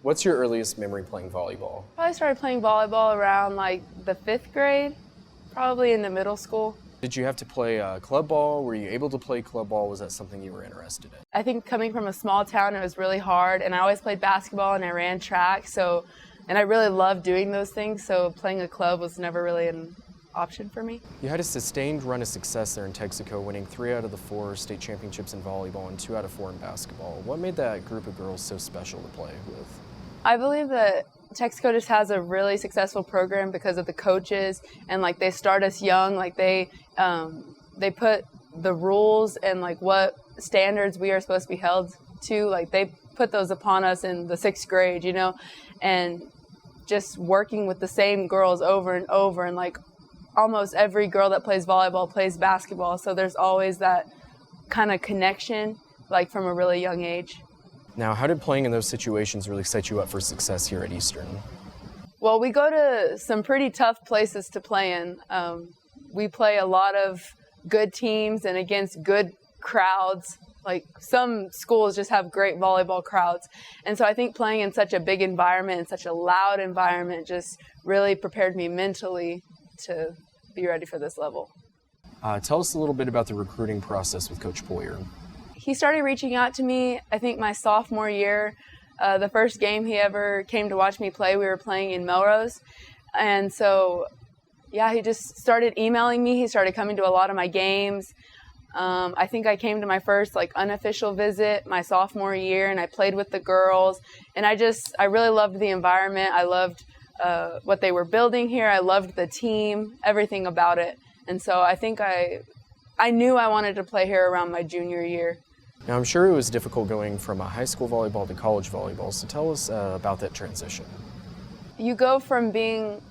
What's your earliest memory playing volleyball? Probably started playing volleyball around like the 5th grade, probably in the middle school. Did you have to play club ball? Were you able to play club ball? Was that something you were interested in? I think coming from a small town, it was really hard, and I always played basketball and I ran track, and I really loved doing those things, so playing a club was never really an option for me. You had a sustained run of success there in Texaco, winning 3 out of the 4 state championships in volleyball and 2 out of 4 in basketball. What made that group of girls so special to play with? I believe that Texaco just has a really successful program because of the coaches, and like they start us young. Like they put the rules and like what standards we are supposed to be held to. Like they put those upon us in the 6th grade, and just working with the same girls over and over, and like almost every girl that plays volleyball plays basketball. So there's always that kind of connection, like from a really young age. Now, how did playing in those situations really set you up for success here at Eastern? Well, we go to some pretty tough places to play in. We play a lot of good teams and against good crowds. Like some schools just have great volleyball crowds. And so I think playing in such a big environment and such a loud environment just really prepared me mentally to be ready for this level. Tell us a little bit about the recruiting process with Coach Poyer. He started reaching out to me, I think, my sophomore year. The first game he ever came to watch me play, we were playing in Melrose. And so, yeah, he just started emailing me. He started coming to a lot of my games. I think I came to my first unofficial visit my sophomore year, and I played with the girls. And I really loved the environment. I loved what they were building here. I loved the team, everything about it. And so I think I knew I wanted to play here around my junior year. Now, I'm sure it was difficult going from a high school volleyball to college volleyball, so tell us about that transition. You go from being,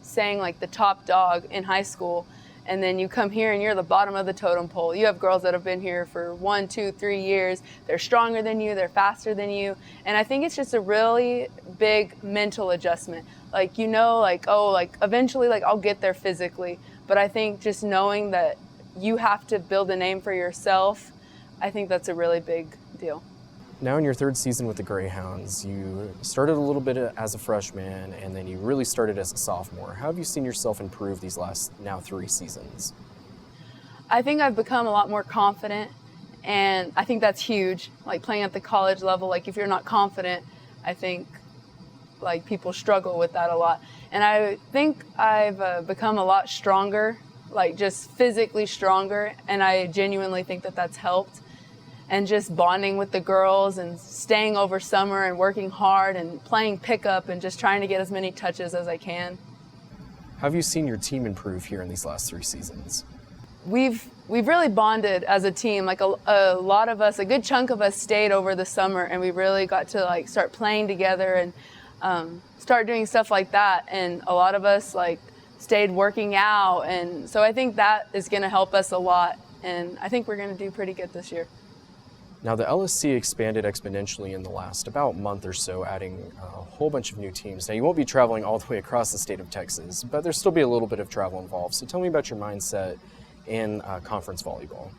saying the top dog in high school, and then you come here and you're the bottom of the totem pole. You have girls that have been here for 1, 2, 3 years. They're stronger than you, they're faster than you. And I think it's just a really big mental adjustment. Eventually I'll get there physically. But I think just knowing that you have to build a name for yourself, I think that's a really big deal. Now in your 3rd season with the Greyhounds, you started a little bit as a freshman, and then you really started as a sophomore. How have you seen yourself improve these last now 3 seasons? I think I've become a lot more confident, and I think that's huge. Playing at the college level, if you're not confident, I think people struggle with that a lot. And I think I've become a lot stronger, just physically stronger, and I genuinely think that that's helped. And just bonding with the girls and staying over summer and working hard and playing pickup and just trying to get as many touches as I can. How have you seen your team improve here in these last 3 seasons? We've really bonded as a team. A lot of us, a good chunk of us stayed over the summer, and we really got to start playing together and start doing stuff like that. And a lot of us stayed working out, and so I think that is going to help us a lot. And I think we're going to do pretty good this year. Now, the LSC expanded exponentially in the last about month or so, adding a whole bunch of new teams. Now, you won't be traveling all the way across the state of Texas, but there'll still be a little bit of travel involved. So tell me about your mindset in conference volleyball.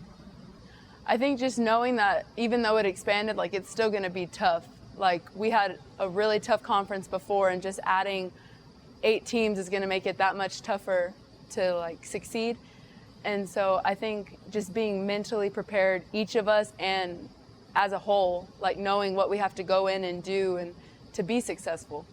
I think just knowing that even though it expanded, it's still going to be tough. We had a really tough conference before, and just adding 8 teams is going to make it that much tougher to succeed. And so I think just being mentally prepared, each of us and as a whole, knowing what we have to go in and do and to be successful.